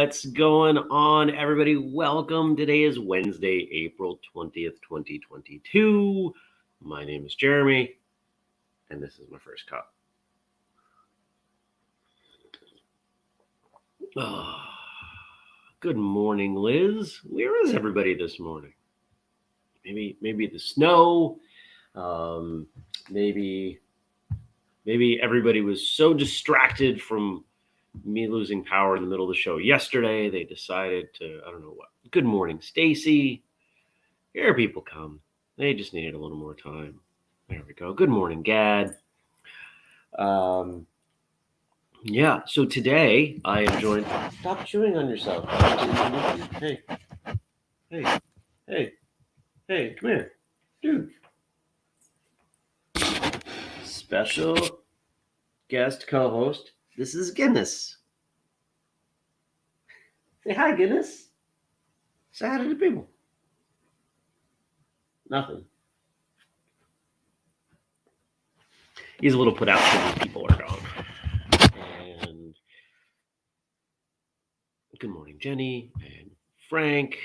What's going on, everybody? Welcome. Today is Wednesday, April 20th, 2022. My name is Jeremy, and this is my first cup. Good morning, Liz. Where is everybody this morning? Maybe the snow. Maybe everybody was so distracted from me losing power in the middle of the show yesterday, they decided to, I don't know what. Good morning, Stacy. Here people come. They just needed a little more time. There we go. Good morning, Gad. Yeah, so today I am joined. Stop chewing on yourself. Hey, come here. Dude. Special guest co-host. This is Guinness. Say hi, Guinness. Say hi to the people. Nothing. He's a little put out because these people are gone. And good morning, Jenny and Frank.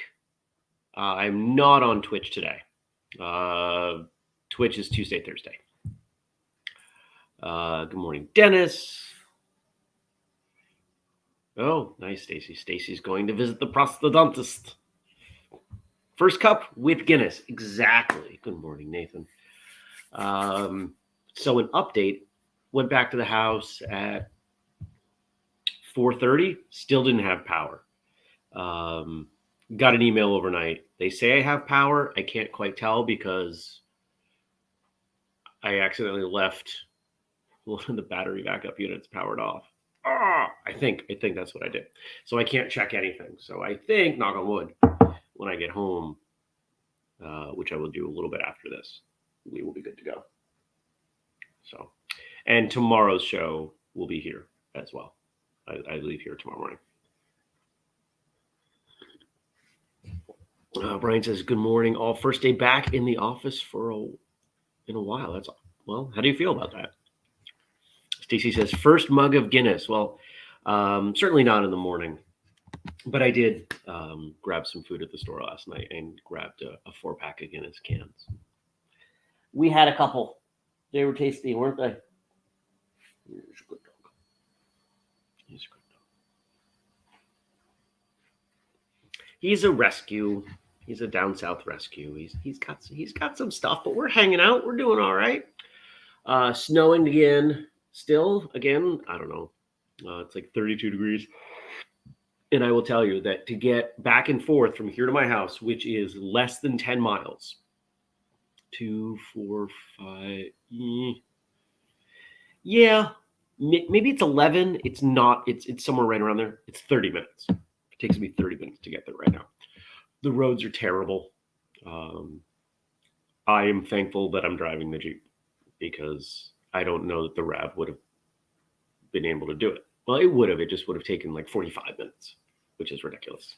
I'm not on Twitch today. Twitch is Tuesday, Thursday. Good morning, Dennis. Oh, nice, Stacy. Stacy's going to visit the prosthodontist. First cup with Guinness. Exactly. Good morning, Nathan. So an update. Went back to the house at 4:30. Still didn't have power. Got an email overnight. They say I have power. I can't quite tell because I accidentally left one of the battery backup units powered off. I think that's what I did. So I can't check anything. So I think, knock on wood, when I get home, which I will do a little bit after this, we will be good to go. So, and tomorrow's show will be here as well. I leave here tomorrow morning. Brian says, good morning. All first day back in the office in a while. That's well, how do you feel about that? Stacy says, first mug of Guinness. Well, certainly not in the morning, but I did grab some food at the store last night and grabbed a 4-pack of Guinness cans. We had a couple. They were tasty, weren't they? Here's a good dog. He's a rescue. He's a down south rescue. He's got some stuff, but we're hanging out. We're doing all right. Snowing again. Still, again, I don't know. It's like 32 degrees. And I will tell you that to get back and forth from here to my house, which is less than 10 miles, 2, 4, 5, yeah, maybe it's 11. It's not. It's somewhere right around there. It's 30 minutes. It takes me 30 minutes to get there right now. The roads are terrible. I am thankful that I'm driving the Jeep because I don't know that the RAV would have been able to do it. Well, it would have. It just would have taken like 45 minutes, which is ridiculous.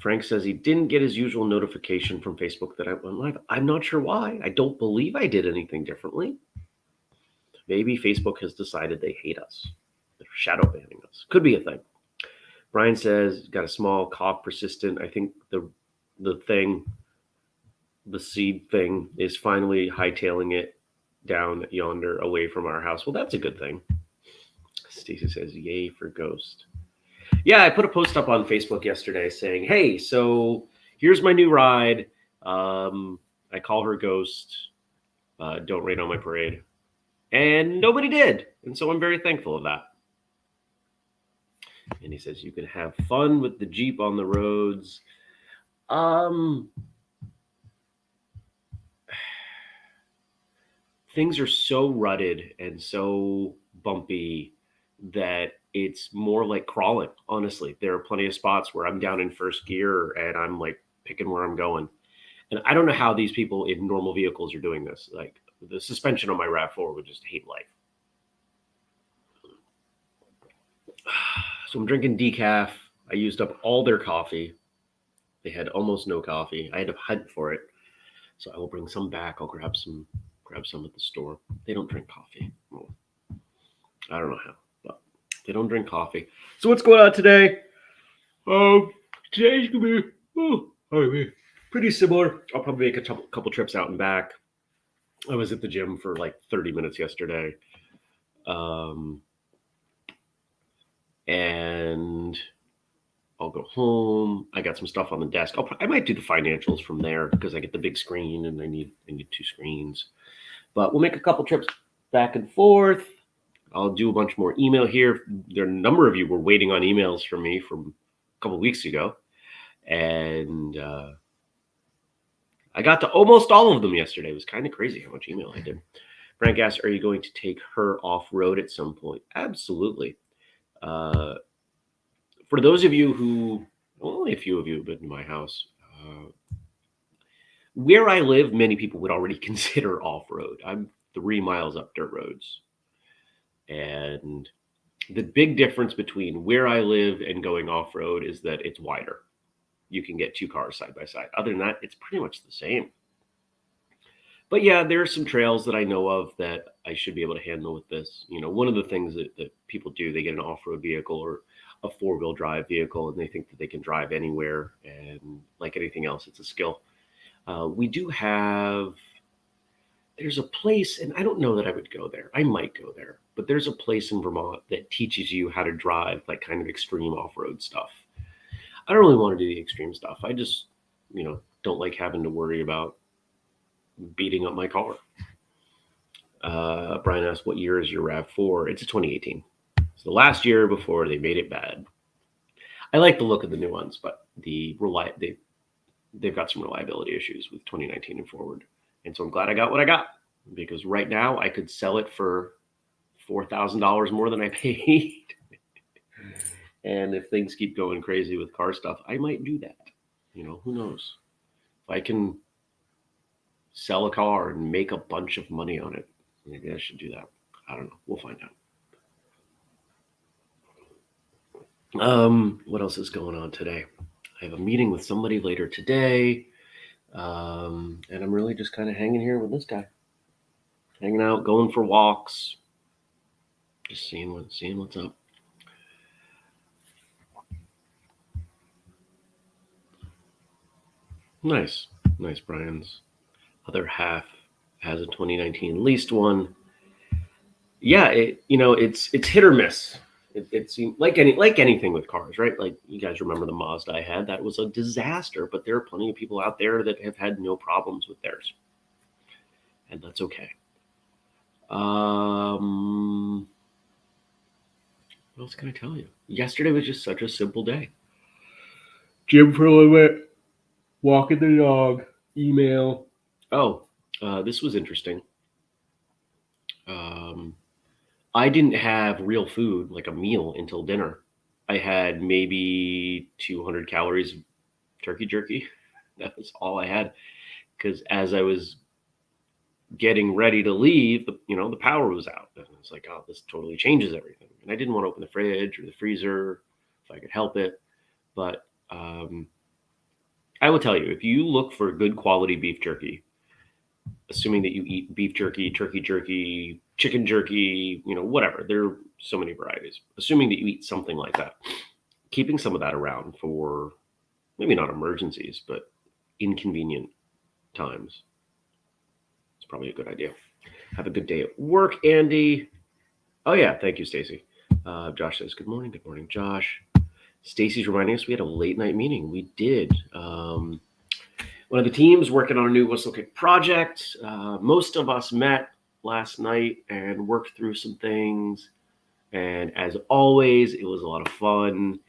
Frank says he didn't get his usual notification from Facebook that I went live. I'm not sure why. I don't believe I did anything differently. Maybe Facebook has decided they hate us. They're shadow banning us. Could be a thing. Brian says got a small cough, persistent. I think the seed thing is finally hightailing it down yonder away from our house. Well, that's a good thing. Stacy says, yay for Ghost. Yeah, I put a post up on Facebook yesterday saying, hey, so here's my new ride. I call her Ghost. Don't rain on my parade. And nobody did. And so I'm very thankful of that. And he says, you can have fun with the Jeep on the roads. Things are so rutted and so bumpy that it's more like crawling, honestly. There are plenty of spots where I'm down in first gear and I'm like picking where I'm going. And I don't know how these people in normal vehicles are doing this. Like the suspension on my RAV4 would just hate life. So I'm drinking decaf. I used up all their coffee. They had almost no coffee. I had to hunt for it. So I will bring some back. I'll grab some at the store. They don't drink coffee. Well, I don't know how, but They don't drink coffee. So what's going on today? Today's gonna be pretty similar. I'll probably make a couple trips out and back. I was at the gym for like 30 minutes yesterday. And I'll go home. I got some stuff on the desk. I might do the financials from there because I get the big screen and I need 2 screens. But we'll make a couple trips back and forth. I'll do a bunch more email here. There are a number of you were waiting on emails from me from a couple of weeks ago. And I got to almost all of them yesterday. It was kind of crazy how much email I did. Frank asked, are you going to take her off-road at some point? Absolutely. For those of you who, only a few of you have been to my house, where I live, many people would already consider off-road. I'm 3 miles up dirt roads. And the big difference between where I live and going off-road is that it's wider. You can get 2 cars side by side. Other than that, it's pretty much the same. But yeah, there are some trails that I know of that I should be able to handle with this. You know, one of the things that people do, they get an off-road vehicle or a 4-wheel drive vehicle, and they think that they can drive anywhere. And like anything else, it's a skill. We do have, there's a place, and I don't know that I would go there. I might go there, but there's a place in Vermont that teaches you how to drive like kind of extreme off-road stuff. I don't really want to do the extreme stuff. I just, don't like having to worry about beating up my car. Brian asked, what year is your RAV4? It's a 2018. It's the last year before they made it bad. I like the look of the new ones, but they've got some reliability issues with 2019 and forward. And so I'm glad I got what I got, because right now I could sell it for $4,000 more than I paid. And if things keep going crazy with car stuff, I might do that. Who knows? If I can sell a car and make a bunch of money on it, maybe I should do that. I don't know. We'll find out. What else is going on today? I have a meeting with somebody later today. And I'm really just kind of hanging here with this guy. Hanging out, going for walks. Just seeing what's up. Nice, Brian's other half has a 2019 leased one. Yeah, it's hit or miss. It seemed like anything with cars, right? Like, you guys remember the Mazda I had? That was a disaster, but there are plenty of people out there that have had no problems with theirs, and that's okay. What else can I tell you? Yesterday was just such a simple day. Gym for a little bit, walking the dog, email. Oh, this was interesting. I didn't have real food, like a meal, until dinner. I had maybe 200 calories of turkey jerky. That was all I had, because as I was getting ready to leave, the power was out. And I was like, oh, this totally changes everything. And I didn't want to open the fridge or the freezer if I could help it. But I will tell you, if you look for good quality beef jerky, assuming that you eat beef jerky, turkey jerky, chicken jerky, whatever, there are so many varieties. Assuming that you eat something like that, keeping some of that around for maybe not emergencies, but inconvenient times, it's probably a good idea. Have a good day at work, Andy. Oh yeah, thank you, Stacy. Josh says, good morning, Josh. Stacy's reminding us we had a late night meeting. We did. One of the teams working on a new Whistlekick project. Most of us met last night and worked through some things. And as always, it was a lot of fun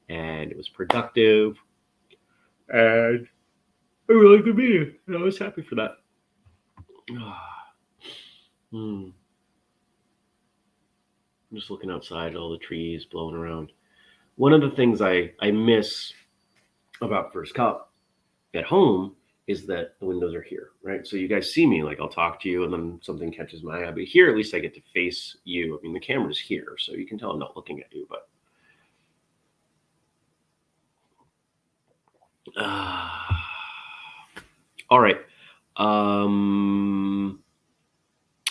and it was productive. And a really good meeting. And I was happy for that. I'm just looking outside at all the trees blowing around. One of the things I miss about First Cup at home is that the windows are here, right? So you guys see me, like I'll talk to you and then something catches my eye. But here, at least I get to face you. I mean, the camera's here, so you can tell I'm not looking at you, but all right.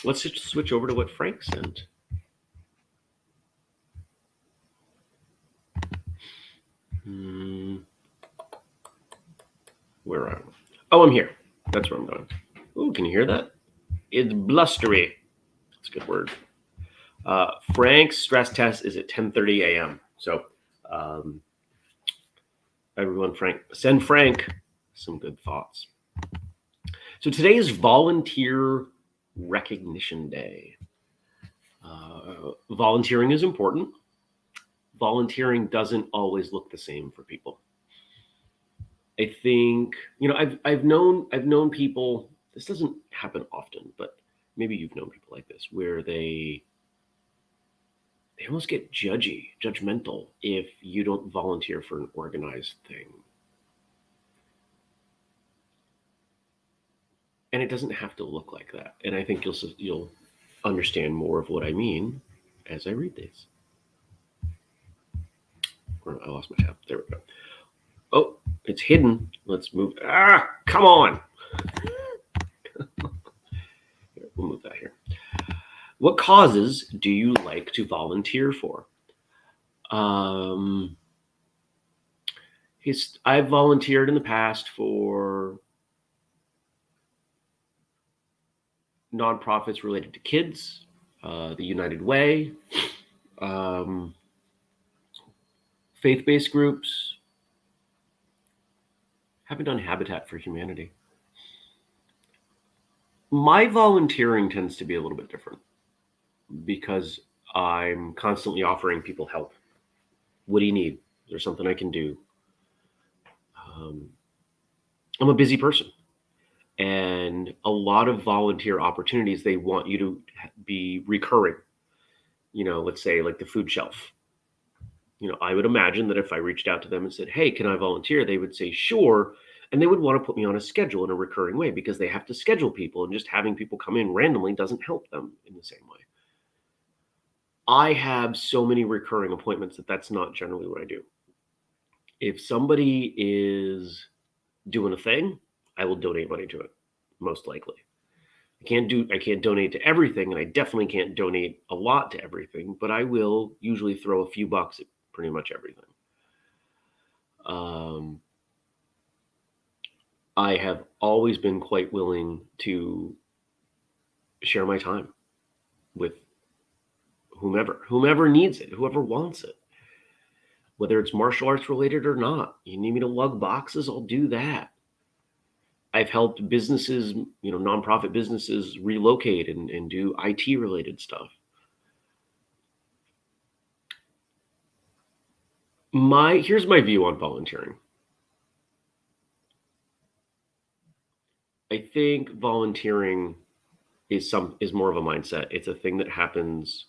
Let's just switch over to what Frank sent. Where am I? Oh, I'm here. That's where I'm going. Oh, can you hear that? It's blustery. That's a good word. Frank's stress test is at 10:30 a.m. So, um, everyone, send Frank some good thoughts. So today is Volunteer Recognition Day. Volunteering is important. Volunteering doesn't always look the same for people. I think I've known people. This doesn't happen often, but maybe you've known people like this where they almost get judgmental if you don't volunteer for an organized thing. And it doesn't have to look like that. And I think you'll understand more of what I mean as I read these. I lost my tab. There we go. Oh, it's hidden. Let's move. Come on. We'll move that here. What causes do you like to volunteer for? I've volunteered in the past for nonprofits related to kids, the United Way, faith-based groups. Haven't done Habitat for Humanity. My volunteering tends to be a little bit different because I'm constantly offering people help. What do you need? Is there something I can do? I'm a busy person. And a lot of volunteer opportunities, they want you to be recurring. Let's say like the food shelf. I would imagine that if I reached out to them and said, hey, can I volunteer? They would say, sure. And they would want to put me on a schedule in a recurring way because they have to schedule people, and just having people come in randomly doesn't help them in the same way. I have so many recurring appointments that's not generally what I do. If somebody is doing a thing, I will donate money to it, most likely. I can't donate to everything, and I definitely can't donate a lot to everything, but I will usually throw a few bucks at pretty much everything. I have always been quite willing to share my time with whomever needs it, whoever wants it, whether it's martial arts related or not. You need me to lug boxes, I'll do that. I've helped businesses, nonprofit businesses relocate and do IT related stuff. Here's my view on volunteering. I think volunteering is more of a mindset. It's a thing that happens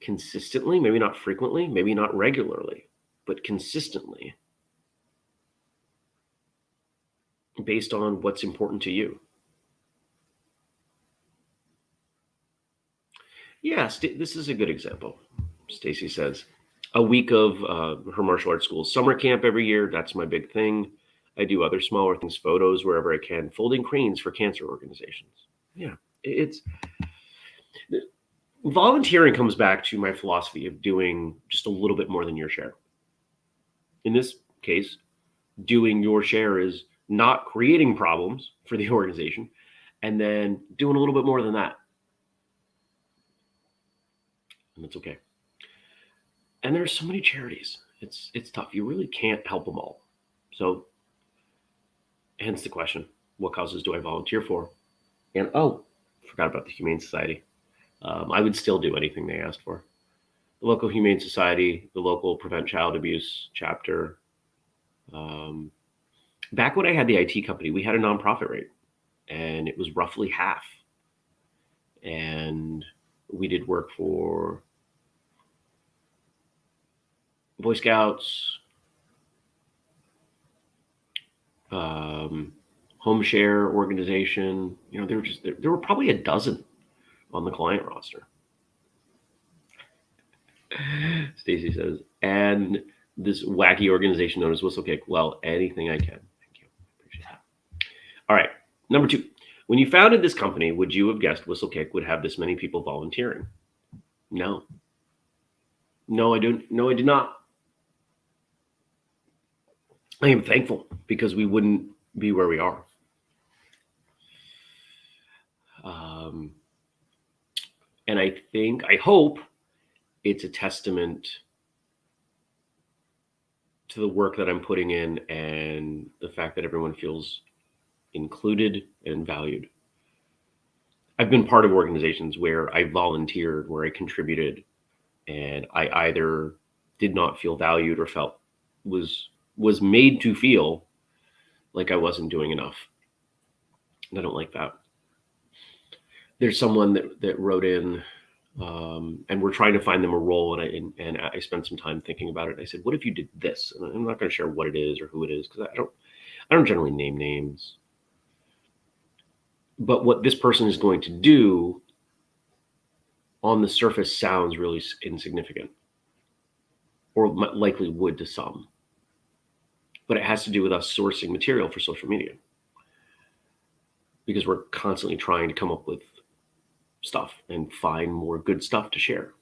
consistently, maybe not frequently, maybe not regularly, but consistently, based on what's important to you. Yes, this is a good example. Stacy says, a week of her martial arts school summer camp every year. That's my big thing. I do other smaller things, photos wherever I can, folding cranes for cancer organizations. Yeah, it's volunteering comes back to my philosophy of doing just a little bit more than your share. In this case, doing your share is not creating problems for the organization, and then doing a little bit more than that. And that's okay. And there's so many charities. It's tough. You really can't help them all. So hence the question, what causes do I volunteer for? And forgot about the Humane Society. I would still do anything they asked for. The local Humane Society, the local Prevent Child Abuse chapter. Back when I had the IT company, we had a nonprofit rate, and it was roughly half. And we did work for Boy Scouts, home share organization. There were probably a dozen on the client roster. Stacy says, and this wacky organization known as Whistlekick. Well, anything I can. Thank you. Appreciate that. All right. Number 2. When you founded this company, would you have guessed Whistlekick would have this many people volunteering? No. No, I don't. No, I did not. I am thankful because we wouldn't be where we are. Um, and I hope it's a testament to the work that I'm putting in and the fact that everyone feels included and valued. I've been part of organizations where I volunteered, where I contributed, and I either did not feel valued or felt was made to feel like I wasn't doing enough. And I don't like that. There's someone that wrote in, and we're trying to find them a role, and I spent some time thinking about it. I said, "What if you did this?" And I'm not going to share what it is or who it is because I don't generally name names. But what this person is going to do on the surface sounds really insignificant, or likely would to some. But it has to do with us sourcing material for social media because we're constantly trying to come up with stuff and find more good stuff to share.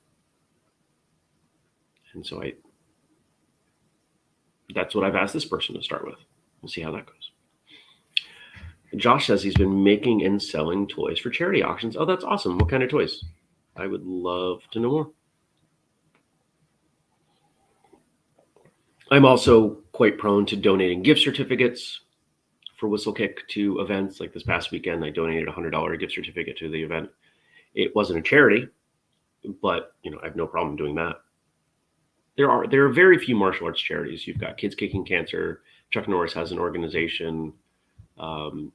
And so that's what I've asked this person to start with. We'll see how that goes. Josh says he's been making and selling toys for charity auctions. Oh, that's awesome. What kind of toys? I would love to know more. I'm also quite prone to donating gift certificates for Whistlekick to events. Like this past weekend, I donated a $100 gift certificate to the event. It wasn't a charity, but I have no problem doing that. There are very few martial arts charities. You've got Kids Kicking Cancer. Chuck Norris has an organization.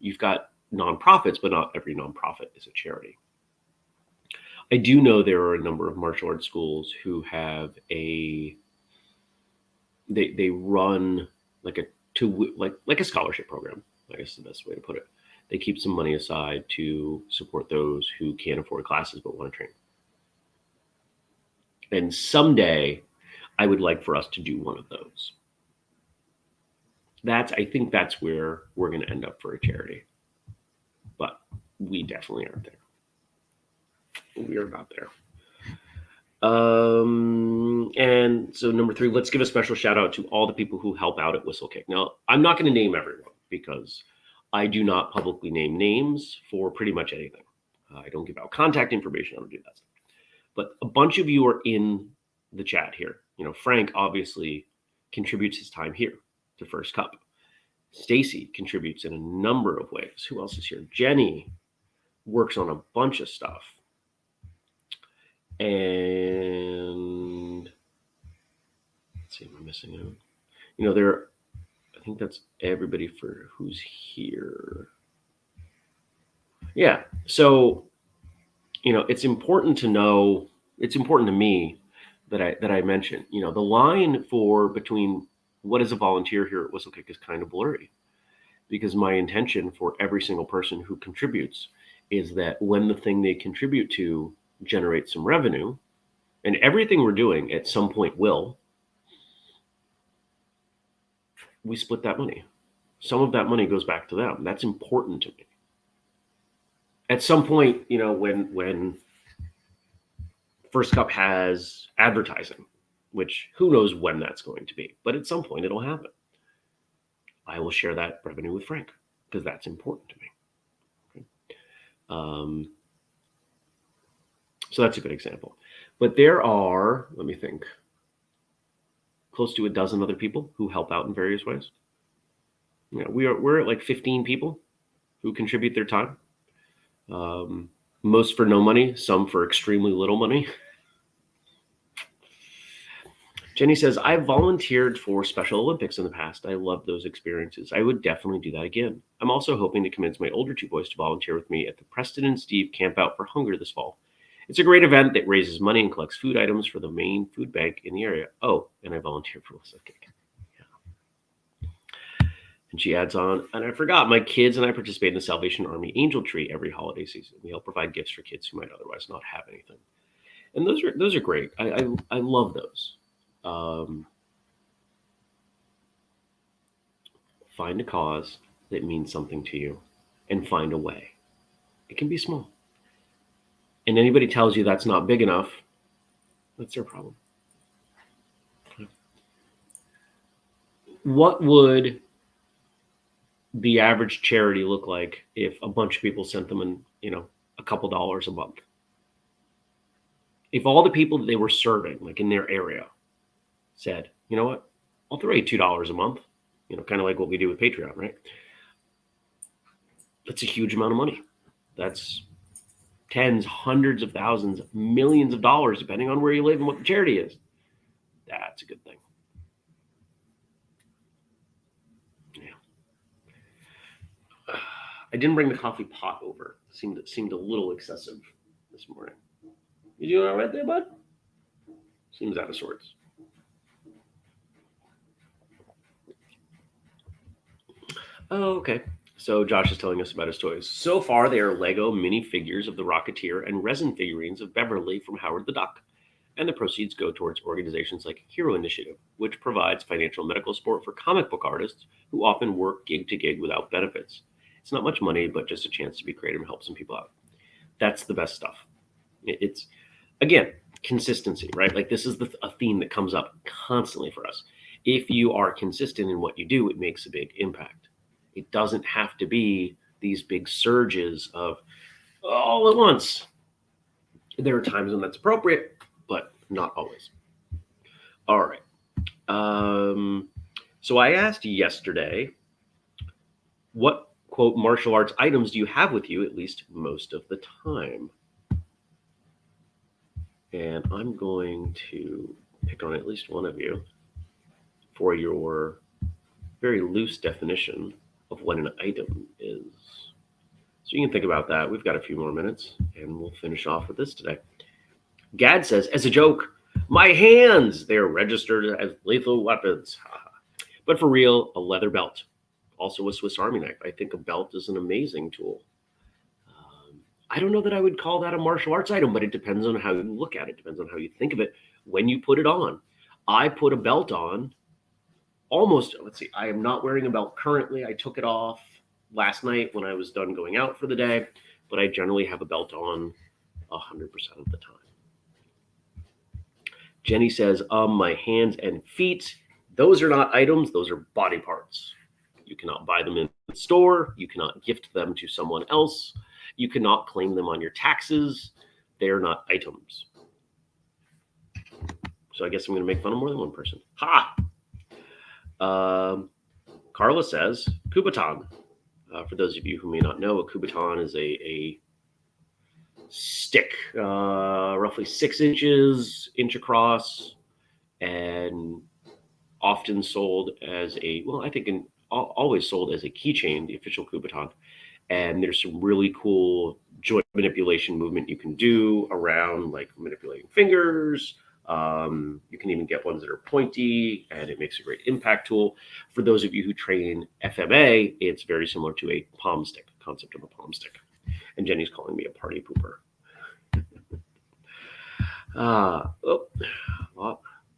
You've got nonprofits, but not every nonprofit is a charity. I do know there are a number of martial arts schools who have they run like a scholarship program. I guess is the best way to put it. They keep some money aside to support those who can't afford classes but want to train. And someday, I would like for us to do one of those. I think that's where we're going to end up for a charity. But we definitely aren't there. We are not there. And so number 3, let's give a special shout out to all the people who help out at Whistlekick. Now, I'm not going to name everyone because I do not publicly name names for pretty much anything. I don't give out contact information. I don't do that stuff. But a bunch of you are in the chat here. Frank obviously contributes his time here to First Cup. Stacy contributes in a number of ways. Who else is here? Jenny works on a bunch of stuff. And let's see, am I missing out? I think that's everybody for who's here. Yeah. So, it's important to know, it's important to me that I mentioned, the line between what is a volunteer here at Whistlekick is kind of blurry because my intention for every single person who contributes is that when the thing they contribute to generates some revenue, and everything we're doing at some point we split that money. Some of that money goes back to them. That's important to me. At some point, when First Cup has advertising, which who knows when that's going to be, but at some point it'll happen. I will share that revenue with Frank because that's important to me. Okay. So that's a good example. But there are, let me think, close to a dozen other people who help out in various ways. We're at like 15 people who contribute their time. Most for no money, some for extremely little money. Jenny says, I've volunteered for Special Olympics in the past. I love those experiences. I would definitely do that again. I'm also hoping to convince my older 2 boys to volunteer with me at the Preston and Steve Camp Out for Hunger this fall. It's a great event that raises money and collects food items for the main food bank in the area. Oh, and I volunteer for Lesniak. Yeah. And she adds on, and I forgot, my kids and I participate in the Salvation Army Angel Tree every holiday season. We help provide gifts for kids who might otherwise not have anything. And those are great. I love those. Find a cause that means something to you and find a way. It can be small. And anybody tells you that's not big enough, that's their problem. what would the average charity look like if a bunch of people sent them a couple dollars a month? If all the people that they were serving, like in their area, said, you know what, I'll throw you $2 a month, kind of like what we do with Patreon, right? That's a huge amount of money. That's tens, hundreds of thousands, millions of dollars, depending on where you live and what the charity is. That's a good thing. Yeah. I didn't bring the coffee pot over. It seemed a little excessive this morning. You doing all right there, bud? Seems out of sorts. Oh, okay. So Josh is telling us about his toys. So far, they are Lego minifigures of the Rocketeer and resin figurines of Beverly from Howard the Duck. And the proceeds go towards organizations like Hero Initiative, which provides financial medical support for comic book artists who often work gig to gig without benefits. It's not much money, but just a chance to be creative and help some people out. That's the best stuff. It's, again, consistency, right? Like this is a theme that comes up constantly for us. If you are consistent in what you do, it makes a big impact. It doesn't have to be these big surges of all at once. There are times when that's appropriate, but not always. All right. So I asked yesterday, what, quote, martial arts items do you have with you at least most of the time? And I'm going to pick on at least one of you for your very loose definition of what an item is. So you can think about that. We've got a few more minutes, and we'll finish off with this today. Gad says, as a joke, my hands, they're registered as lethal weapons. But for real, a leather belt. Also a Swiss Army knife. I think a belt is an amazing tool. I don't know that I would call that a martial arts item, but it depends on how you look at it. It depends on how you think of it when you put it on. I put a belt on almost, let's see, I am not wearing a belt currently. I took it off last night when I was done going out for the day, but I generally have a belt on 100% of the time. Jenny says, my hands and feet, those are not items, those are body parts. You cannot buy them in the store. You cannot gift them to someone else. You cannot claim them on your taxes. They are not items. So I guess I'm going to make fun of more than one person. Ha! Carla says, Kubaton. For those of you who may not know, a Kubaton is a stick, roughly 6 inches, inch across, and often sold as always sold as a keychain, the official Kubaton. And there's some really cool joint manipulation movement you can do around like manipulating fingers. You can even get ones that are pointy, and it makes a great impact tool. For those of you who train FMA, it's very similar to a palm stick, concept of a palm stick. And Jenny's calling me a party pooper.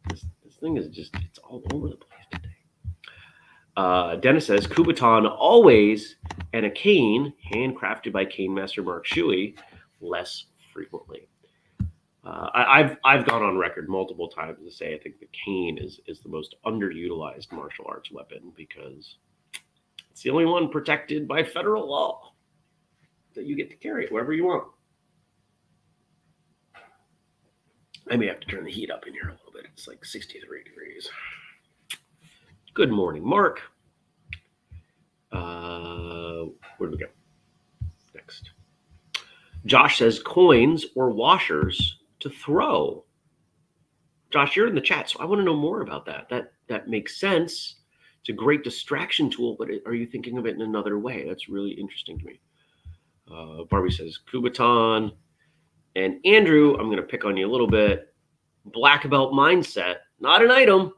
This thing is just, it's all over the place today. Dennis says, Kubaton always, and a cane, handcrafted by cane master Mark Shuey, less frequently. I've gone on record multiple times to say I think the cane is the most underutilized martial arts weapon because it's the only one protected by federal law that you get to carry it wherever you want. I may have to turn the heat up in here a little bit. It's like 63 degrees. Good morning, Mark. Where do we go? Next. Josh says coins or washers to throw. Josh, you're in the chat, so I want to know more about that. That makes sense. It's a great distraction tool, but are you thinking of it in another way? That's really interesting to me. Barbie says Kubaton. And Andrew, I'm going to pick on you a little bit. Black belt mindset, not an item.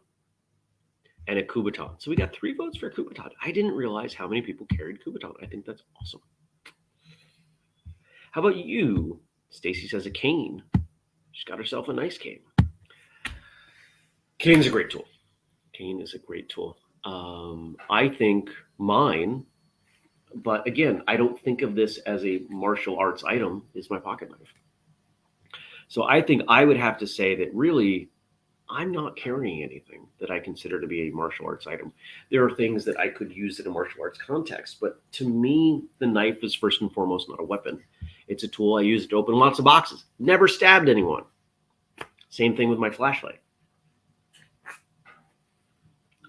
And a Kubaton. So we got 3 votes for Kubaton. I didn't realize how many people carried Kubaton. I think that's awesome. How about you? Stacy says a cane. She's got herself a nice cane. Cane's a great tool. Cane is a great tool. I think mine, but again, I don't think of this as a martial arts item, is my pocket knife. So I think I would have to say that really I'm not carrying anything that I consider to be a martial arts item. There are things that I could use in a martial arts context, but to me, the knife is first and foremost not a weapon. It's a tool. I use it to open lots of boxes. Never stabbed anyone. Same thing with my flashlight.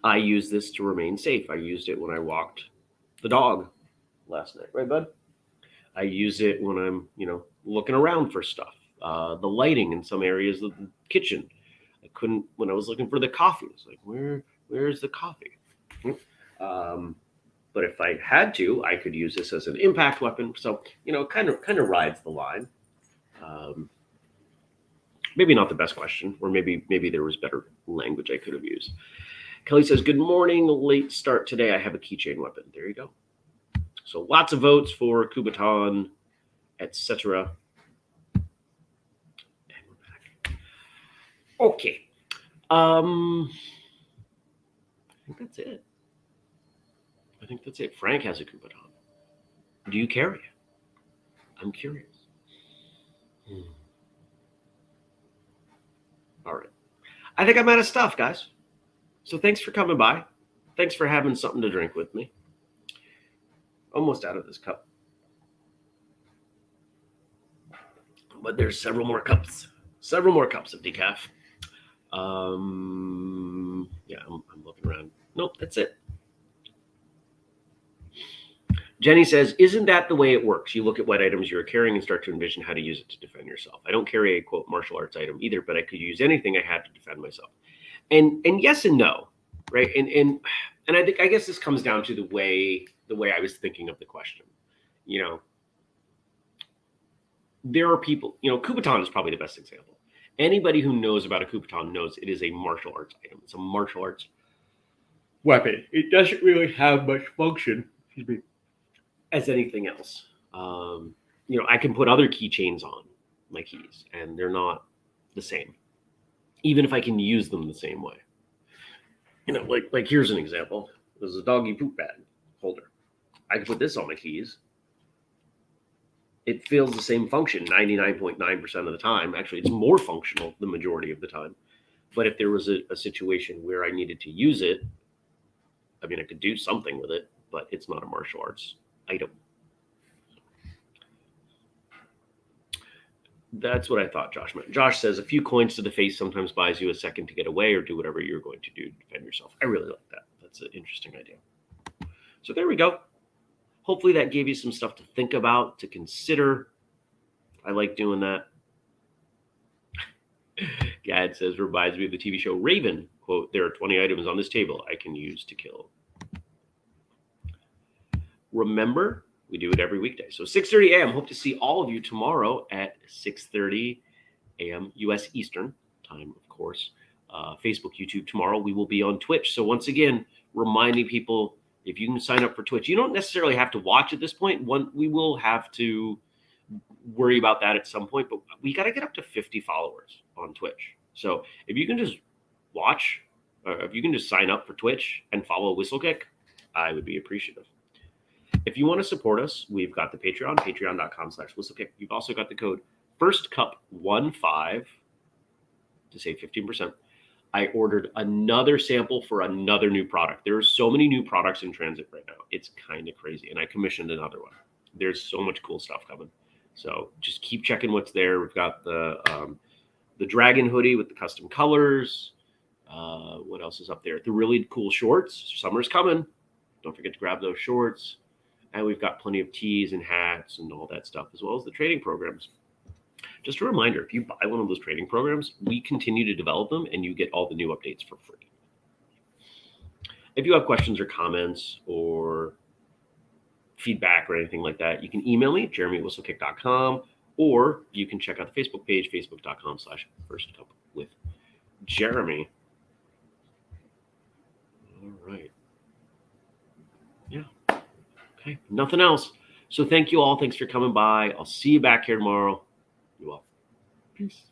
I use this to remain safe. I used it when I walked the dog last night, right, bud? I use it when I'm, looking around for stuff. The lighting in some areas of the kitchen. I couldn't when I was looking for the coffee. It's like, where's the coffee? But if I had to, I could use this as an impact weapon. So, kind of rides the line. Maybe not the best question, or maybe there was better language I could have used. Kelly says, good morning, late start today. I have a keychain weapon. There you go. So lots of votes for Kubotan, etc. And we're back. Okay. I think that's it. Frank has a Kubotan. Do you carry it? I'm curious. All right. I think I'm out of stuff, guys. So thanks for coming by. Thanks for having something to drink with me. Almost out of this cup. But there's several more cups of decaf. Yeah, I'm looking around. Nope, that's it. Jenny says, isn't that the way it works? You look at what items you're carrying and start to envision how to use it to defend yourself. I don't carry a, quote, martial arts item either, but I could use anything I had to defend myself. And yes and no, right? And I guess this comes down to the way I was thinking of the question. There are people, Kubotan is probably the best example. Anybody who knows about a Kubotan knows it is a martial arts item. It's a martial arts weapon. It doesn't really have much function, as anything else. I can put other keychains on my keys, and they're not the same, even if I can use them the same way. Like here's an example. There's a doggy poop bag holder. I can put this on my keys. It fills the same function 99.9% of the time. Actually, it's more functional the majority of the time. But if there was a situation where I needed to use it, I could do something with it, but it's not a martial arts item. That's what I thought Josh meant. Josh says, a few coins to the face sometimes buys you a second to get away or do whatever you're going to do to defend yourself. I really like that. That's an interesting idea. So there we go. Hopefully that gave you some stuff to think about, to consider. I like doing that. Gad says, reminds me of the TV show Raven. Quote, there are 20 items on this table I can use to kill. Remember, we do it every weekday. So 6:30 a.m. Hope to see all of you tomorrow at 6:30 a.m. U.S. Eastern time, of course. Facebook, YouTube tomorrow. We will be on Twitch. So once again, reminding people, if you can sign up for Twitch, you don't necessarily have to watch at this point. We will have to worry about that at some point, but we got to get up to 50 followers on Twitch. So if you can just watch, or if you can just sign up for Twitch and follow Whistlekick, I would be appreciative. If you want to support us, we've got the Patreon, patreon.com/Whistlekick. You've also got the code FIRSTCUP15 to save 15%. I ordered another sample for another new product. There are so many new products in transit right now. It's kind of crazy. And I commissioned another one. There's so much cool stuff coming. So just keep checking what's there. We've got the dragon hoodie with the custom colors. What else is up there? The really cool shorts. Summer's coming. Don't forget to grab those shorts. And we've got plenty of tees and hats and all that stuff, as well as the trading programs. Just a reminder, if you buy one of those trading programs, we continue to develop them and you get all the new updates for free. If you have questions or comments or feedback or anything like that, you can email me, jeremy@whistlekick.com, or you can check out the Facebook page, facebook.com/firstcupwithjeremy. All right. Yeah. Okay. Nothing else. So thank you all. Thanks for coming by. I'll see you back here tomorrow. You all. Peace.